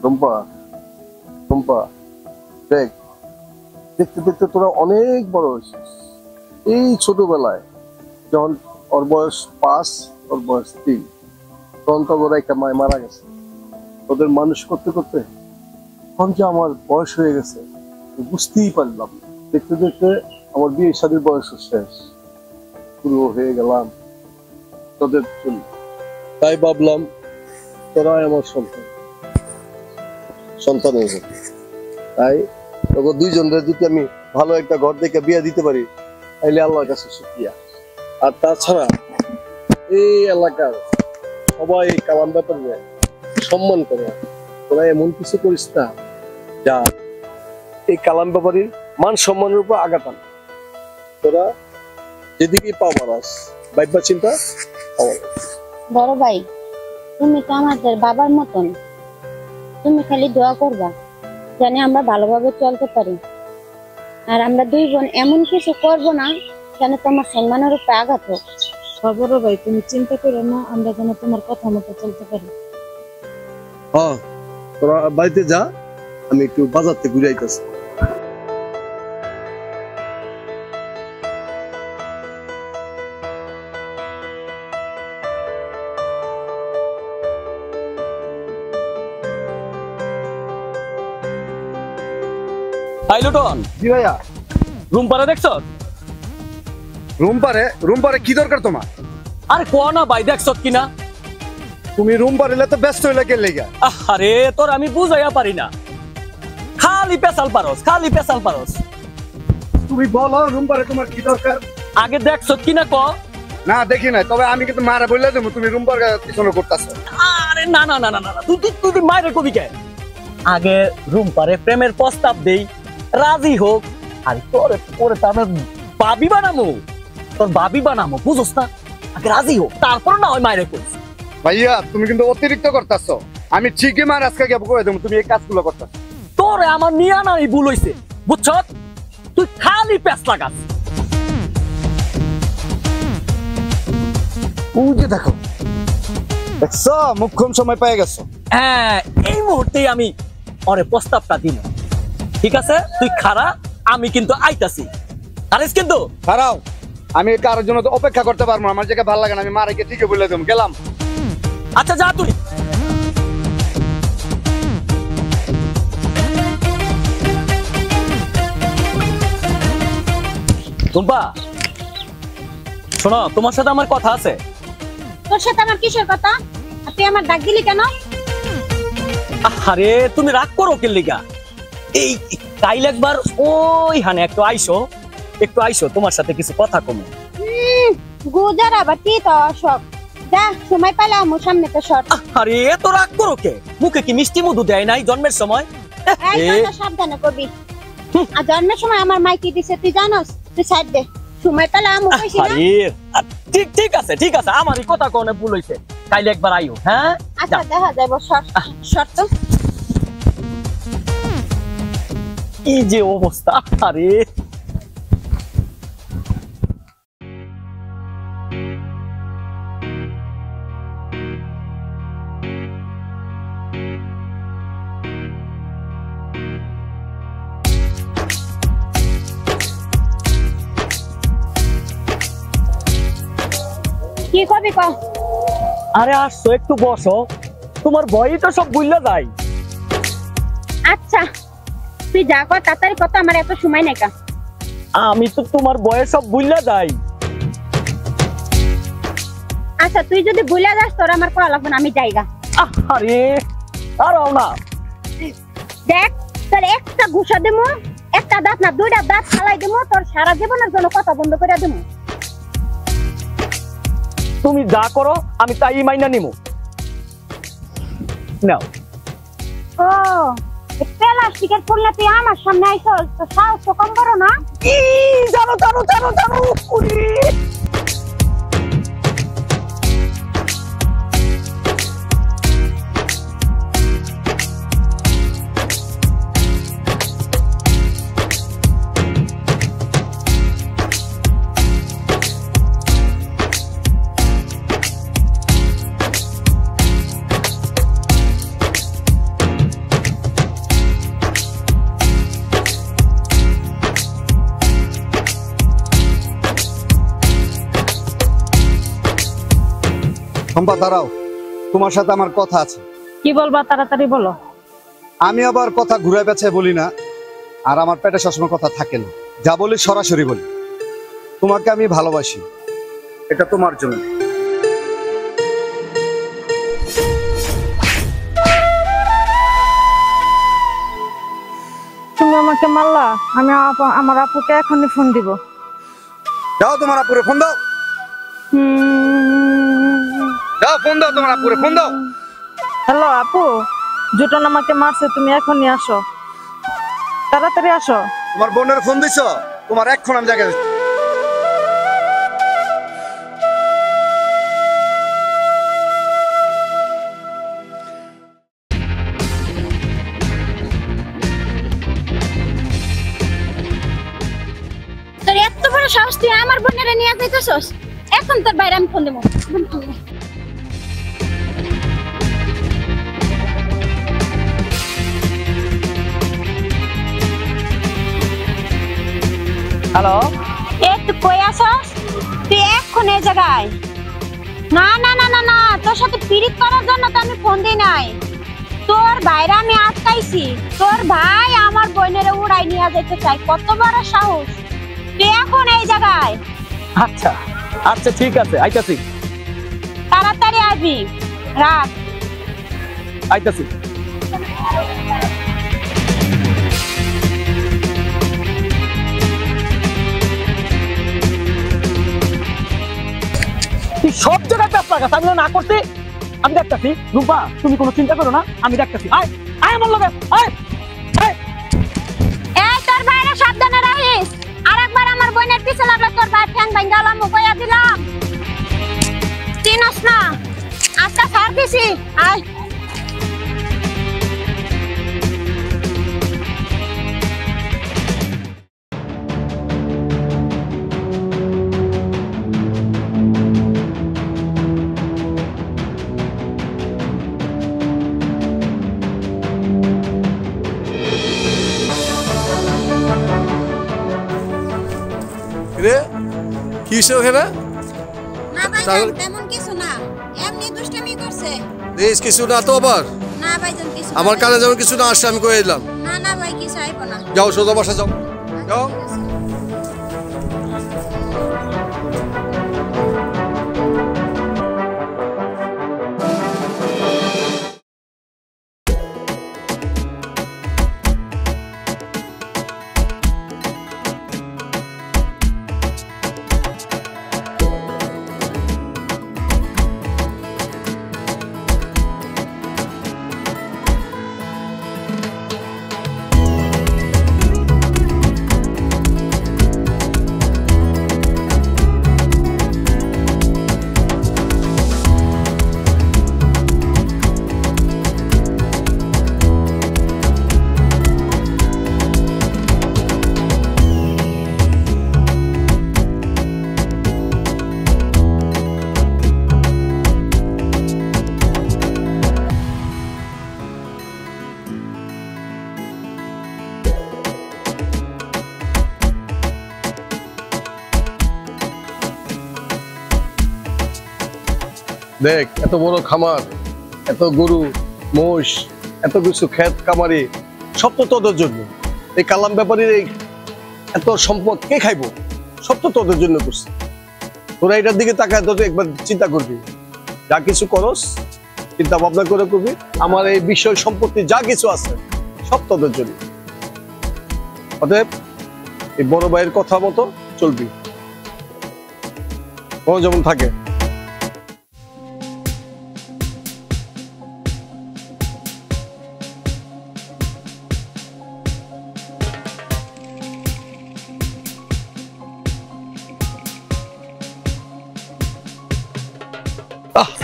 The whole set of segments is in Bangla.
টম্পা টম্পা দেখ, দেখতে দেখতে তোরা অনেক বড় হয়েছিস। এই ছোটবেলায় যখন ওর বয়স 5, ওর বয়স 3, তখন তো ওরা একটা মায় মারা গেছে। ওদের মানুষ করতে করতে তখন যে আমার বয়স হয়ে গেছে বুঝতেই পারলাম। দেখতে দেখতে আমার বিয়ে শাদীর বয়স শেষ, পুরো হয়ে গেলাম তোদের জন্য। তাই ভাবলাম তোরাই আমার সন্তান হয়ে যাবে। তাই তোকে দুইজনের যদি আমি ভালো একটা ঘর দেখে বিয়ে দিতে পারি তাইলে আল্লাহর কাছে শুকরিয়া। আর তাছাড়া এই এলাকার সবাই কালাম ব্যাপারে সম্মান করে। তোরা এমন কিছু করিস না যা এই কালাম ব্যাপারীর মান সম্মানের উপর আঘাত আনে। তোরা যেদিকেই পাওয়ারাস ভাইবা চিন্তা বড় ভাই, তুমি তো আমাদের বাবার মতন। তুমি খালি দোয়া করবা জানি আমরা ভালোভাবে চলতে পারি। আর আমরা 2 বোন এমন কিছু করবো না যেন তোমার সম্মানের উপর আঘাত হোক। বড় ভাই, তুমি চিন্তা করো না, আমরা যেন তোমার কথা মতো চলতে পারি। হ্যাঁ, তোরা বাড়িতে যা, আমি একটু বাজার থেকে ঘুরে আইতেছি। High Luton. জি ভাইয়া। রুম পারে দেখছ? রুম পারে কি দরকার তোমার? আরে কোয়া না ভাই, দেখছ কিনা? তুমি রুম পারিলে তো ব্যস্ত হইলে কে লেগা? আরে তোর আমি বুঝাইয়া পারি না, খালি পেশাল পারস, খালি পেশাল পারস। তুমি বলো রুম পারে তোমার কি দরকার? আগে দেখছ কিনা ক? না দেখি নাই, তবে আমি কিন্তু মারা বললে দেবো তুমি রুম পারে পিছনে করতেছো। আরে না না না না না, তুই মায়ের কবি কে? আগে রুম পারে প্রেমের প্রস্তাব দেই, রাজি হোক। আর তোরে পরে তো আমি বাবি বানামো, তোর বাবি বানামো, বুঝোস না? আগে রাজি হোক, তারপর না হয় মায়ের কইস। ভাইয়া তুমি কিন্তু অতিরিক্ত করতেছো। আমি ঠিকই মার আজকে গিয়ে করে দেবো, তুমি এই কাজগুলো করতেছো। তোরে আমার নিয়া নাই ভুল হইছে, বুঝছ? তুই খালি পেছ লাগাস। বুঝে দেখো, দেখছো মুখ্যম সময় পেয়ে গেছো। হ্যাঁ, এই মুহূর্তেই আমি ওরে প্রস্তাবটা দিল। ঠিক আছে, তুই খারা, আমি কিন্তু আইতাছি। আরিস কিন্তু খারাও, আমি কারোর জন্য তো অপেক্ষা করতে পারবো না। আমার জায়গায় ভালো লাগে না, আমি মারে গিয়ে ঠিকই বলে দেবো। গেলাম। আচ্ছা যা তুই। টুম্পা শোনো, তোমার সাথে আমার কথা আছে। তোর সাথে আমার কিসের কথা? তুই আমার ডাক দিলি কেন? আরে তুমি রাগ করো কে লিগা? এই কাইল একবার ওই হানে একটু আইসো, তোমার সাথে কিছু কথা কমে। গুজার আবার কি তো অসব। যা, সময় পেলে আমার সামনে তো সর। আরে এত রাগ করো কে? মুখে কি মিষ্টি মধু দেয় নাই জন্মের সময়? সাবধানে কবি। আর জন্মের সময় আমার মাই কি দিছে তুই জানোস? তুই সাইড দে, সময় পেলে আমি কইছি না। ঠিক আছে ঠিক আছে, আমারই কথা কোনে ভুল হইছে। কাইলে একবার আইও। হ্যাঁ আচ্ছা, দেখা যাইব। সর তো। এই যে অবস্থা, আরে কি কবি ক? আরে আসছো, একটু বসো, তোমার ভয়ই তো সব ভুললা যায়। আচ্ছা তুই যা কর তাড়াতাড়ি কত, আমার এত সময় নাই কা। আমি তো তোমার ভয়ে সব ভুললা যাই। আচ্ছা তুই যদি ভুলে যাস তোর আমার করা লাগবে না, আমি যাইগা। আরে আরাও না, দেখ তোর একটা ঘুষা দেবো, একটা দাঁত না 2টা দাঁত ফালাই দেবো, তোর সারা জীবনের জন্য কথা বন্ধ করে দেবো। তুমি যা করো আমি তাই মাইনা নিমু। নাও। ও প্লাস্টিকের ফুললে তুই আমার সামনে আইসস, তো সাহস তো কম বড় না। জানো জানো জানো জানো শম্পা দাঁড়াও, তোমার সাথে আমার কথা আছে। কি বলবা তাড়াতাড়ি বলো। আমি আবার কথা ঘুরে বেছে বলি না, আর আমার পেটে সবসময় কথা থাকে না। যা বলি সরাসরি বলি। তোমাকে আমি ভালোবাসি, এটা তোমার জন্য। তুমি আমাকে মারলা, আমি আমার আপুকে এখনই ফোন দিব। যাও তোমার আপুরে ফোন দাও, যাও ফোন দাও, তোমার আপুরে ফোন দাও। হ্যালো আপু, জুটন আমাকে মারছে, তুমি এখনই আসো, তাড়াতাড়ি আসো। তোমার বোনের ফোন দিছ? তোমার এক্ষণ আমি জায়গায় তোর এত বড় সাহস, তুই আমার বোনেরা নিয়ে যাইতেছস? এখন তোর বাইরে আমি ফোন দেবো। হ্যালো, এ তুই কই আসস? তুই এখন এই জায়গায়? না না না না না, তোর সাথে পিরিত করার জন্য তো আমি ফোন দিই নাই। তোর ভাইরা আমি আটকাইছি। তোর ভাই আমার বোনেরা উড়াই নিয়ে যেতে চাই। কত বড় সাহস! তুই এখন এই জায়গায়? আচ্ছা আচ্ছা ঠিক আছে, আইতাছি তাড়াতাড়ি আসবি। রাখ। আইতাছি। তুই সব জায়গায় চাপ লাগাস, আমি না করতে। আমি দেখতাছি। রূপা, তুমি কোনো চিন্তা করো না, আমি দেখতাছি। আয় আয় আমার লগে, আয় আয়। এই তোর ভাইরা সাবধানে রাখিস। আরেকবার আমার বোনের পিছে লাগলে তোর ভাই ঠ্যাং ভাঙালাম, কইয়া দিলাম। চিনস না? আজকে ছাড় দিছি। আয়। রে কিসে ওখানে না ভাইজান, তেমন কিছু না, এমনি দুষ্টামি করছে। দেশ কিছু না তো আবার? না ভাইজান, কিছু না। আমার কানে যেমন কিছু না আসছে আমি কয়ে দিলাম। না না ভাই, কিছু আইব না। যাও সোজা বাসা যাও, যাও। ঠিক আছে। দেখ, এত বড় খামার, এত গরু মোষ, এত কিছু ক্ষেত কামারি, সব তো তোদের জন্য। এই কালাম ব্যাপারীর এই এত সম্পদ কে খাইবো? সব তো তোদের জন্য করছে। তোরা এটার দিকে তাকায় তোদের একবার চিন্তা করবি। যা কিছু করস চিন্তা ভাবনা করে করবি। আমার এই বিষয় সম্পত্তি যা কিছু আছে সব তোদের জন্য। অতএব এই বড় ভাইয়ের কথা মতো চলবি, ও যেমন থাকে।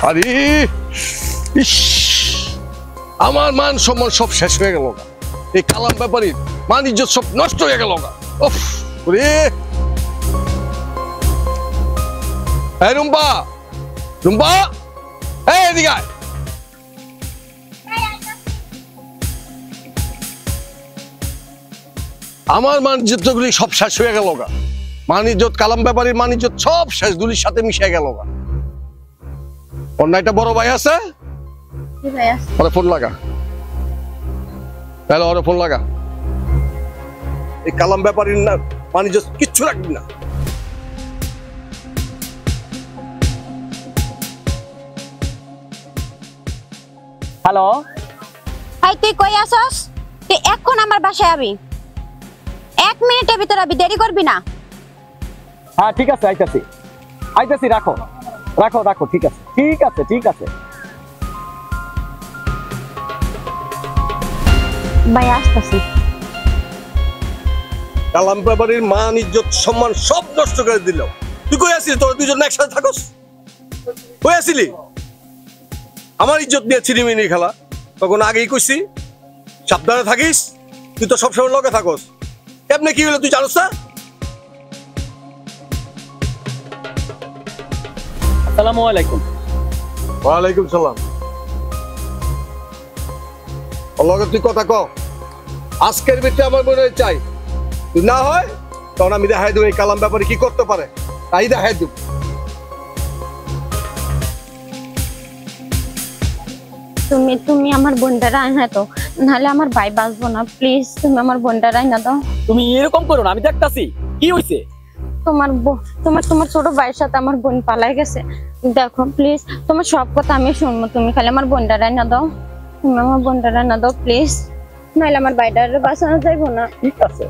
আরে ইস, আমার মান সম্মান সব শেষ হয়ে গেল। এই কালাম ব্যাপারীর মান ইজ্জত সব নষ্ট হয়ে গেল। উফ রে। এই রুম্পা, রুম্পা, এই এদিকে আয়। আমার মান ইজ্জত গুলি সব শেষ হয়ে গেল। মান ইজ্জত, কালাম ব্যাপারীর মান ইজ্জত সব শেষ, গুলির সাথে মিশে গেল। অন্যায়টা বড় ভাই আছে, কি ভাই আছে? ওরে ফোন লাগা, তাহলে ওরে ফোন লাগা। এই কালাম ব্যাপারীর না বাণিজ্য কিচ্ছু রাখবি না। হ্যালো, হাই তুই কই আসস? তুই এখন আমার বাসায় আবি, 1 মিনিটের ভিতর আবি, দেরি করবি না। হ্যাঁ ঠিক আছে, আইতাছি আইতাছি, রাখো রাখো রাখো, ঠিক আছে ঠিক আছে ঠিক আছে। ভাই আসতেছি। কালাম ব্যাপারীর মান ইজ্জত সম্মান সব নষ্ট করে দিল। তুই কই আসিস? তোরা দুজন একসাথে থাকস? কই আসিলি? আমার ইজ্জত নিয়ে ছিনিমিনি খেলা। তখন আগেই কইছি সাবধানে থাকিস, তুই তো সবসময় লগে থাকস। এমনি কি হলো তুই জানোস না? আসসালামু আলাইকুম। ওয়ালাইকুম সালাম। লগে তুই কথা ক, আজকের ভিতরে আমার মনে হয় চাই। তুই না হয় তখন আমি দেখাই দেবো এই কালাম ব্যাপারে কি করতে পারে, তাই দেখাই দেব। তুমি আমার বোনটা রাইনা তো, নাহলে আমার ভাই বাঁচবো না। প্লিজ তুমি আমার বোনটা রাইনা দাও। তুমি এরকম করো না, আমি দেখতাছি কি হইছে। তোমার ছোট ভাইয়ের সাথে আমার বোন পালাই গেছে। দেখো প্লিজ, তোমার সব কথা আমি শুনবো, তুমি খালি আমার বোনটা রাইনা দাও। তুমি আমার বোনটা রাইনা দাও প্লিজ, নাহলে আমার ভাইটার বাঁচানো যাইবো না। ঠিক আছে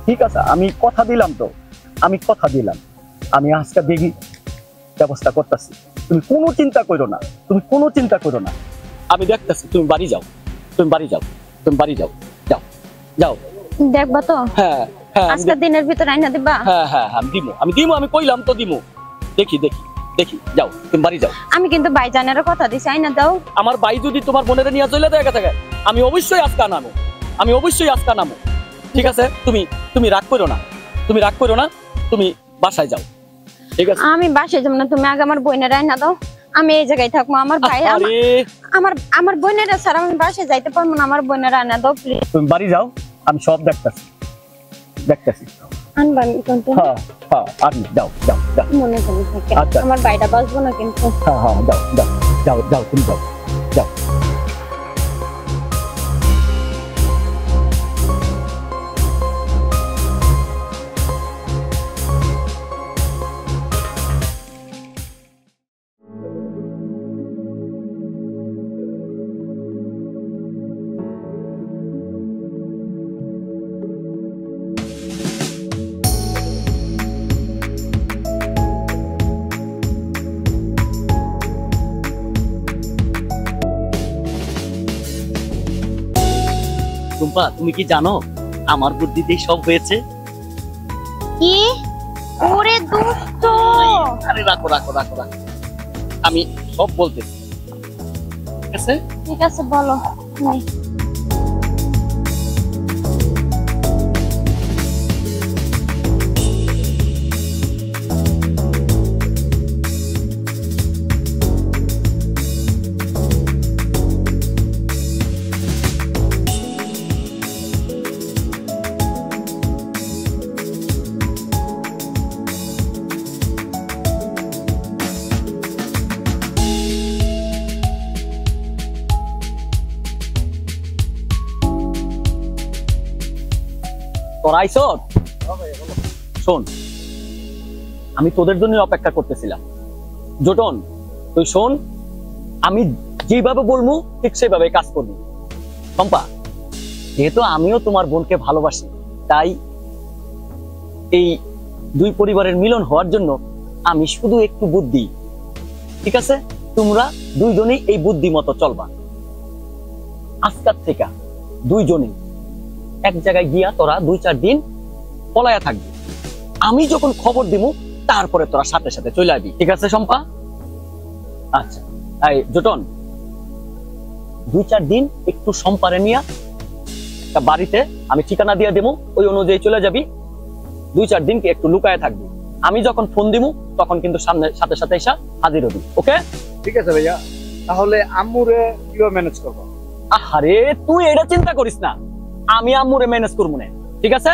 ঠিক আছে, আমি কথা দিলাম তো, আমি কথা দিলাম, আমি আজকে দেখি ব্যবস্থা করতেছি। তুমি কোনো চিন্তা করো না, তুমি কোনো চিন্তা করো না, আমি দেখতেছি। তুমি বাড়ি যাও, তুমি বাড়ি যাও, তুমি বাড়ি যাও, যাও যাও। দেখবা তো? হ্যাঁ হ্যাঁ আজকে দিনের ভিতর রাইনা দিবা? হ্যাঁ হ্যাঁ আমি দিমু, আমি দিমু, আমি কইলাম তো দিমু। দেখি দেখি দেখি, যাও তুমি বাড়ি যাও। আমি কিন্তু ভাইজানেরও কথা দিছি, আইনা দাও। আমার ভাই যদি তোমার বোনের নিয়ে চলে যায় থাকে, আমি অবশ্যই আজকা নামো, আমি অবশ্যই আজকা নামো। ঠিক আছে, তুমি তুমি রাগ করো না, তুমি রাগ করো না, তুমি বাসায় যাও। ঠিক আছে, আমি বাসায় যাবো না, তুমি আগে আমার বোনের রাইনা দাও। আমি এই জায়গায় থাকবো, আমার ভাই আরে আমার বোনের ছাড়া আমি বাসায় যাইতে পারবো না। আমার বোনের রাইনা দাও প্লিজ। তুমি বাড়ি যাও, আমি সব দেখতেছি দেখতেছি। আনবা কিন্তু হ্যাঁ হ্যাঁ, আপনি যাও যাও যাও। মনে করে থাকে, আচ্ছা। আমার ভাইটা বাঁচবো না কিন্তু। হ্যাঁ হ্যাঁ, যাও যাও যাও যাও, তুমি যাও যাও। টুম্পা, তুমি কি জানো আমার বুদ্ধিতেই সব হয়েছে? কি? ওরে দুষ্ট! আরে রাখো রাখো রাখো রাখো, আমি সব বলতেছি। ঠিক আছে, ঠিক আছে বলো। নে। তোরা আইছ? শোন, আমি তোদের জন্য অপেক্ষা করতেছিলাম। জোটন, তুই শোন, আমি যেভাবে বলবো ঠিক সেভাবে কাজ করবি। চম্পা, যেহেতু আমিও তোমার বোনকে ভালোবাসি, তাই এই দুই পরিবারের মিলন হওয়ার জন্য আমি শুধু একটু বুদ্ধি, ঠিক আছে? তোমরা দুইজনেই এই বুদ্ধি মতো চলবা। আজকাল থেকে দুইজনেই এক জায়গায় গিয়া তোরা 2-4 দিন পলায়া থাকবি। আমি যখন খবর দিব তারপরে তোরা সাথে সাথে চলে আসবি, ঠিক আছে শম্পা? আচ্ছা, এই জোটন, 2-4 দিন একটু শম্পারে নিয়া একটা বাড়িতে আমি ঠিকানা দিয়ে দেবো, ওই অনুযায়ী চলে যাবি। 2-4 দিনকে একটু লুকায় থাকবি। আমি যখন ফোন দিব তখন কিন্তু সাথে সাথে এসে হাজির হবি, ওকে? ঠিক আছে ভাইয়া, তাহলে আম্মুরে কিভাবে ম্যানেজ করবো? আরে তুই এটা চিন্তা করিস না, আমি আম্মুরে ম্যানেজ করবো না, ঠিক আছে?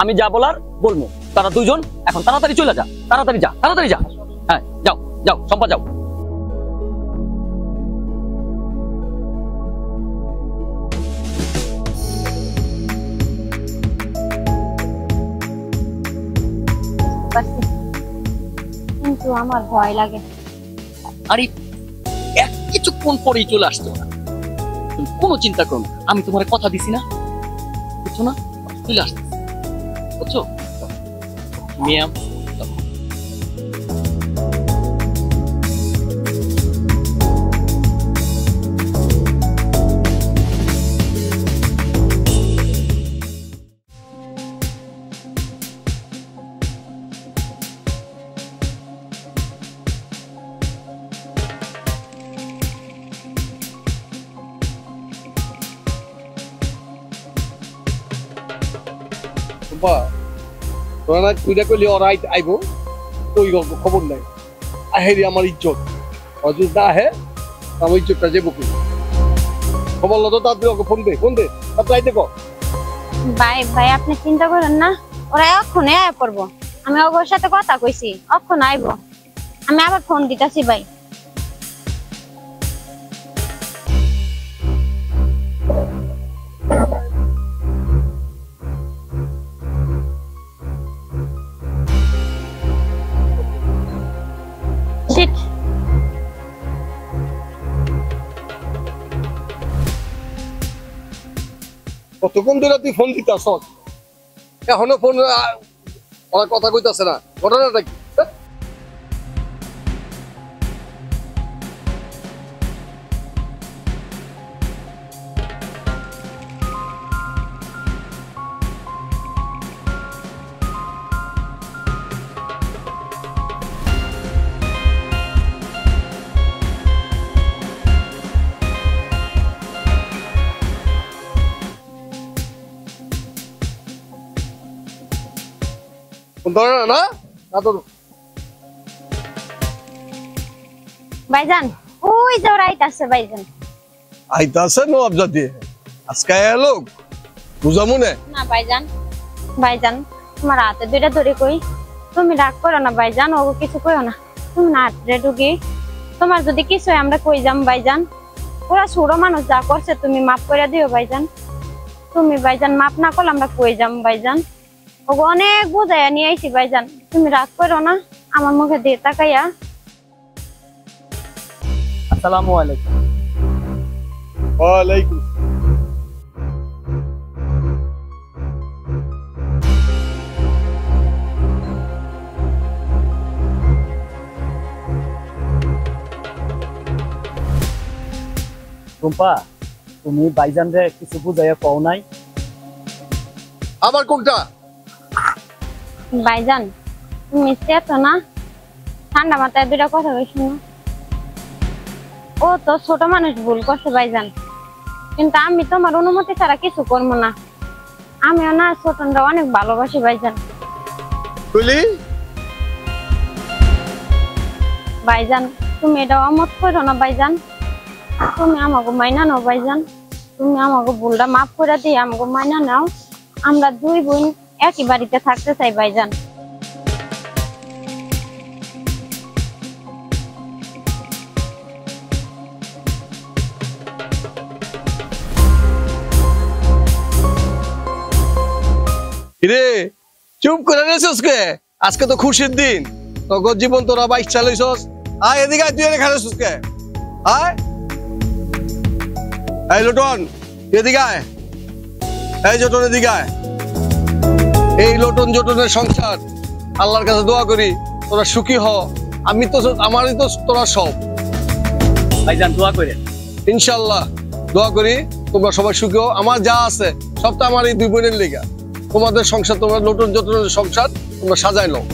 আমি যা বলার বলবো। তারা দুইজন এখন তাড়াতাড়ি চলে যা, তাড়াতাড়ি যা, তাড়াতাড়ি যা। হ্যাঁ যাও যাও, শম্পা যাও। পারছি, কিন্তু আমার ভয় লাগে। আরে কিছুক্ষণ পরেই চলে আসতো না, তুমি কোনো চিন্তা করো না, আমি তোমার কথা দিছি না, বুঝছো না, চলে আসতেছি, বুঝছো মিয়া। তোরা না কুইটা করলে ওরা আইবো, ওই খবর নাই, আহেরি আমার ইজ্জত, অযোধ্যা না আহে আমার ইজ্জতটা যাবো কি খবর লো তো, তাড়াতাড়ি ফোন দে তাড়াতাড়ি দেখো। ভাই ভাই আপনি চিন্তা করেন না, ওরা এক্ষুনি আয়া পড়বো, আমি ওর সাথে কথা কইছি, অক্ষণ আইবো, আমি আবার ফোন দিতেছি ভাই। Shit. কতক্ষণ ধরে তুই ফোন দিতাস, এখনো ফোন ওরা কথা কইতাছে না, ঘটনাটা কি? ধরে না না তো ভাইজান ওই যে ওরা আইতাছে ভাইজান। আইতাছে নবাবজা দিয়ে আজকে এলো বুঝামুনে না ভাইজান, ভাইজান তোমার হাতে দুইটা ধরে কই, তুমি রাগ করো না ভাইজান, ওগো কিছু কইও না, তুমি না হাতে ঢুকি, তোমার যদি কিছু হয় আমরা কই যাম ভাইজান, ওরা ছোট মানুষ যা করছে তুমি মাফ করে দিও ভাইজান, তুমি ভাইজান মাফ না করলে আমরা কই যাম ভাইজান, ওগো অনেক বুঝাইয়া নিয়ে আইছি ভাইজান, তুমি রাগ করো না, আমার মুখে দিয়ে তাকাইয়া। আসসালামু আলাইকুম। ওয়ালাইকুম রুম্পা, তুমি ভাইজান রে কিছু বুঝাইয়া কও নাই? আবার কোনটা? ভাইজান তুমি চেতো না, ঠান্ডা মাথায় দুইটা কথা কই শুনো, ও তো ছোট মানুষ ভুল করছে ভাইজান, কিন্তু আমি তোমার অনুমতি ছাড়া কিছু করবো না, আমিও না ছোটনরা অনেক ভালোবাসি ভাইজান। বলি ভাইজান তুমি এটা অমত করো না ভাইজান, তুমি আমাকে মাইনা নাও ভাইজান, তুমি আমাকে ভুলটা মাফ করে দিয়ে আমাকে মাইনা নাও, আমরা দুই বোন একই বাড়িতে থাকতে চাই ভাইজান। রে চুপ করে রেছিস কে? আজকে তো খুশির দিন, তোর জীবন তোরা বাইক চালাইছস, আয় এদিকে আয়, তুই এনে খারেছিস কে? আয় এই লোটন এদিকে আয়, এই জটন এদিকে আয়, এই লোটন জটনের সংসার আল্লাহর কাছে দোয়া করি তোরা সুখী হ, আমি তো আমারই তো তোরা সব, ভাইজান দোয়া করেন। ইনশাল্লাহ দোয়া করি তোমরা সবাই সুখী হও, আমার যা আছে সব তো আমার এই দুই বোনের লেগা, তোমাদের সংসার, তোমরা নতুন যতনের সংসার তোমরা সাজাই নাও।